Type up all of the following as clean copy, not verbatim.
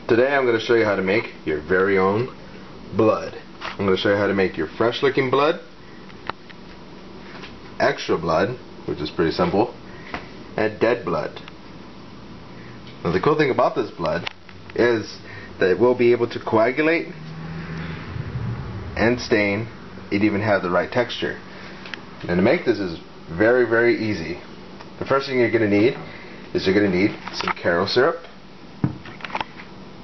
Today I'm going to show you how to make your very own blood. I'm going to show you how to make your fresh looking blood, extra blood, which is pretty simple, and dead blood. Now the cool thing about this blood is that it will be able to coagulate and stain. It even have the right texture. And to make this is very, very easy. The first thing you're going to need is some Caro syrup,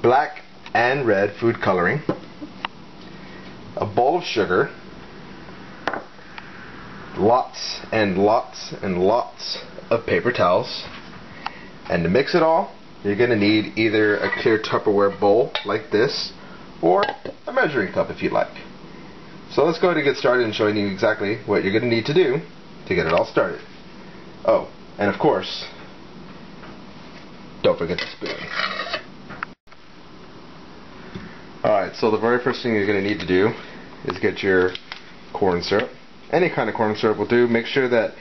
black and red food coloring, a bowl of sugar, lots and lots and lots of paper towels, and to mix it all you're going to need either a clear Tupperware bowl like this or a measuring cup if you'd like. So let's go ahead and get started and showing you exactly what you're going to need to do to get it all started. Oh, and of course, don't forget the spoon. Alright, so the very first thing you're going to need to do is get your corn syrup. Any kind of corn syrup will do. Make sure that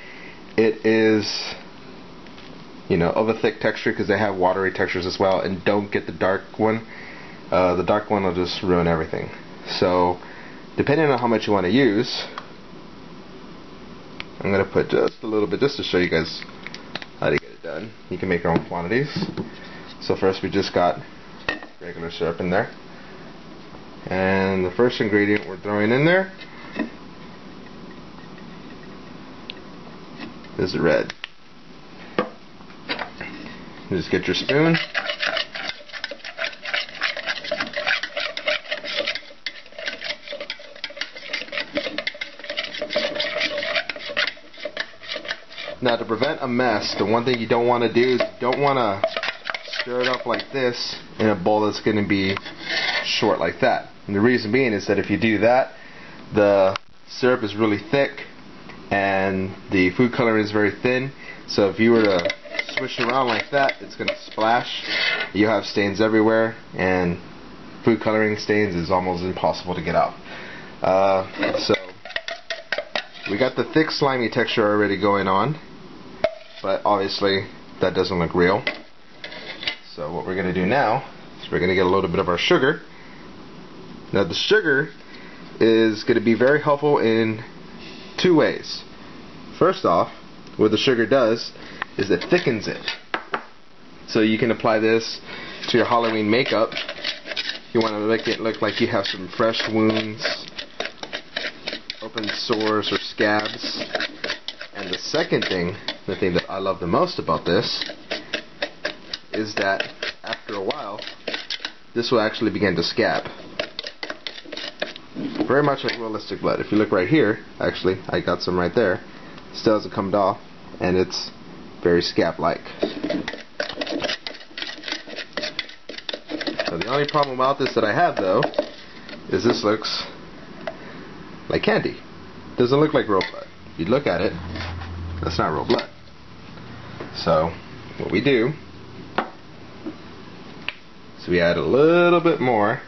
it is, of a thick texture, because they have watery textures as well, and don't get the dark one. The dark one will just ruin everything. So depending on how much you want to use, I'm going to put just a little bit just to show you guys how to get it done. You can make your own quantities. So first we just got regular syrup in there, and the first ingredient we're throwing in there is the red. Just get your spoon, now to prevent a mess, the one thing you don't want to do is you don't want to stir it up like this in a bowl that's going to be short like that. And the reason being is that if you do that, the syrup is really thick and the food coloring is very thin, so if you were to swish it around like that, it's going to splash. You'll have stains everywhere, and food coloring stains is almost impossible to get out. So we got the thick slimy texture already going on, but obviously that doesn't look real. So what we're going to do now is we're going to get a little bit of our sugar. Now the sugar is going to be very helpful in two ways. First off, what the sugar does is it thickens it. So you can apply this to your Halloween makeup. You want to make it look like you have some fresh wounds, open sores or scabs. And the second thing, the thing that I love the most about this, is that after a while this will actually begin to scab. Very much like realistic blood. If you look right here, actually I got some right there, still hasn't come off, and it's very scab-like. So the only problem about this that I have though is this looks like candy. Doesn't look like real blood. If you look at it, that's not real blood. So what we do is we add a little bit more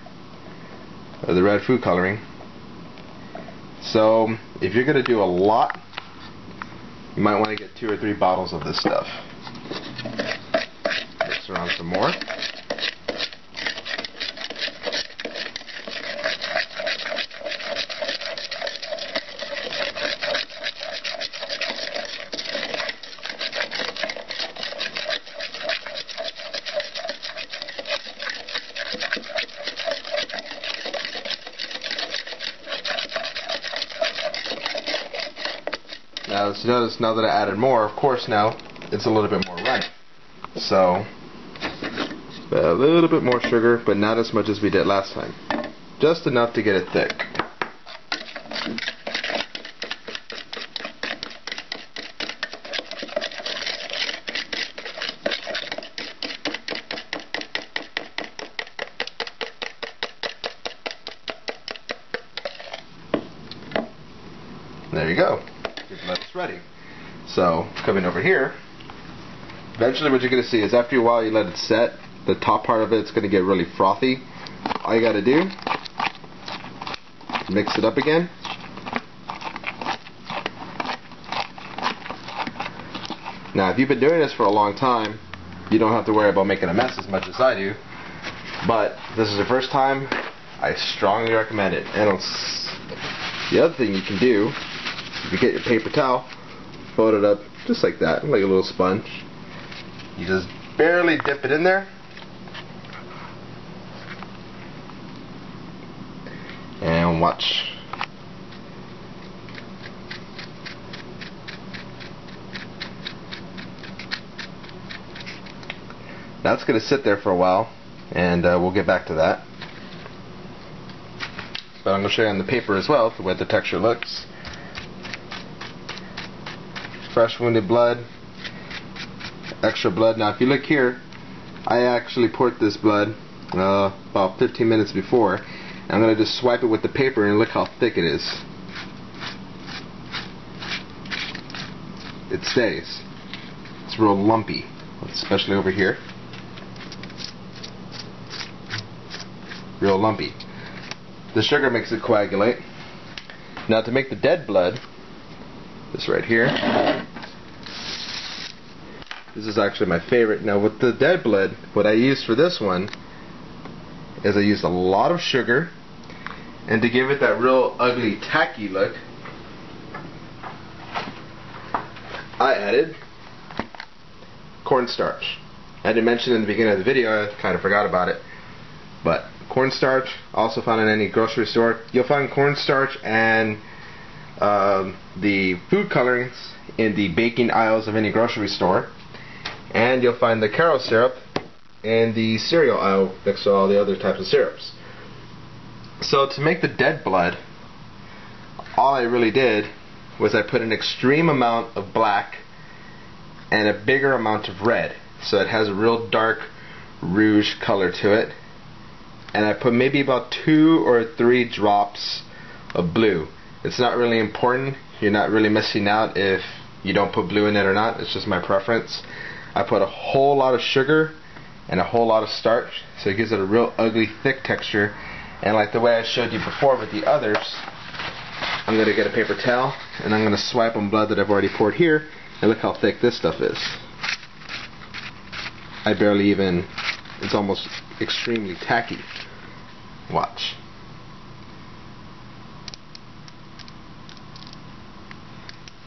of the red food coloring. So if you're going to do a lot, you might want to get 2 or 3 bottles of this stuff. Mix around some more. Now, as you notice, now that I added more, of course now it's a little bit more runny. So a little bit more sugar, but not as much as we did last time. Just enough to get it thick. There you go. Your blood is ready. So coming over here, eventually what you're going to see is after a while you let it set, the top part of it's going to get really frothy. All you got to do, mix it up again, Now if you've been doing this for a long time, you don't have to worry about making a mess as much as I do. But if this is your first time, I strongly recommend it. And the other thing you can do, if you get your paper towel, fold it up just like that, like a little sponge. You just barely dip it in there, and watch. That's going to sit there for a while, and we'll get back to that. But I'm going to show you on the paper as well the way the texture looks. Fresh wounded blood, extra blood. Now if you look here, I actually poured this blood about 15 minutes before. I'm going to just swipe it with the paper and look how thick it is. It stays. It's real lumpy, especially over here. Real lumpy. The sugar makes it coagulate. Now to make the dead blood, this right here, this is actually my favorite. Now with the dead blood, what I used for this one is I used a lot of sugar, and to give it that real ugly tacky look, I added cornstarch. I didn't mention it in the beginning of the video, I kind of forgot about it, but cornstarch, also found in any grocery store. You'll find cornstarch and the food colorings in the baking aisles of any grocery store, and you'll find the Caro syrup in the cereal aisle next to all the other types of syrups. So to make the dead blood, all I really did was I put an extreme amount of black and a bigger amount of red, so it has a real dark rouge color to it. And I put maybe about 2 or 3 drops of blue. It's not really important. You're not really missing out if you don't put blue in it or not. It's just my preference. I put a whole lot of sugar and a whole lot of starch, so it gives it a real ugly thick texture. And like the way I showed you before with the others, I'm going to get a paper towel and I'm going to swipe on blood that I've already poured here, and look how thick this stuff is. I barely even, it's almost extremely tacky. Watch.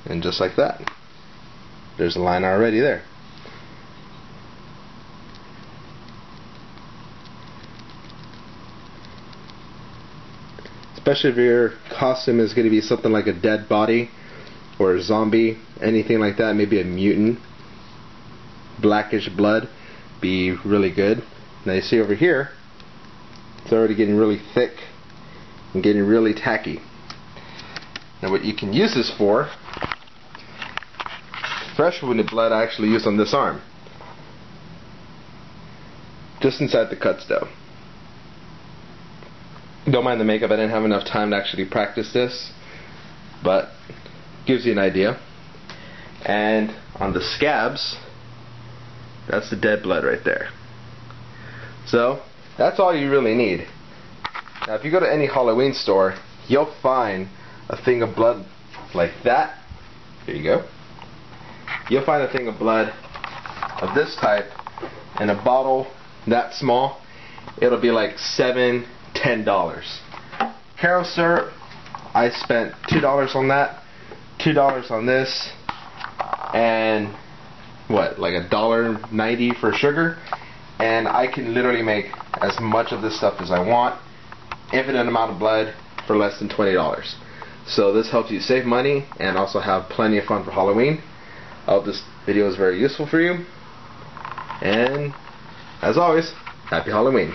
And just like that, there's a line already there. Especially if your costume is going to be something like a dead body or a zombie, anything like that, maybe a mutant, blackish blood, be really good. Now you see over here, it's already getting really thick and getting really tacky. Now what you can use this for, fresh wounded blood I actually used on this arm, just inside the cuts though. Don't mind the makeup, I didn't have enough time to actually practice this, but gives you an idea. And on the scabs, that's the dead blood right there. So that's all you really need. Now if you go to any Halloween store, you'll find a thing of blood like that. Here you go. You'll find a thing of blood of this type in a bottle that small. It'll be like $7, $10. Caro syrup, I spent $2 on that, $2 on this, and what, like $1.90 for sugar, and I can literally make as much of this stuff as I want, infinite amount of blood, for less than $20. So this helps you save money and also have plenty of fun for Halloween. I hope this video is very useful for you, and as always, happy Halloween.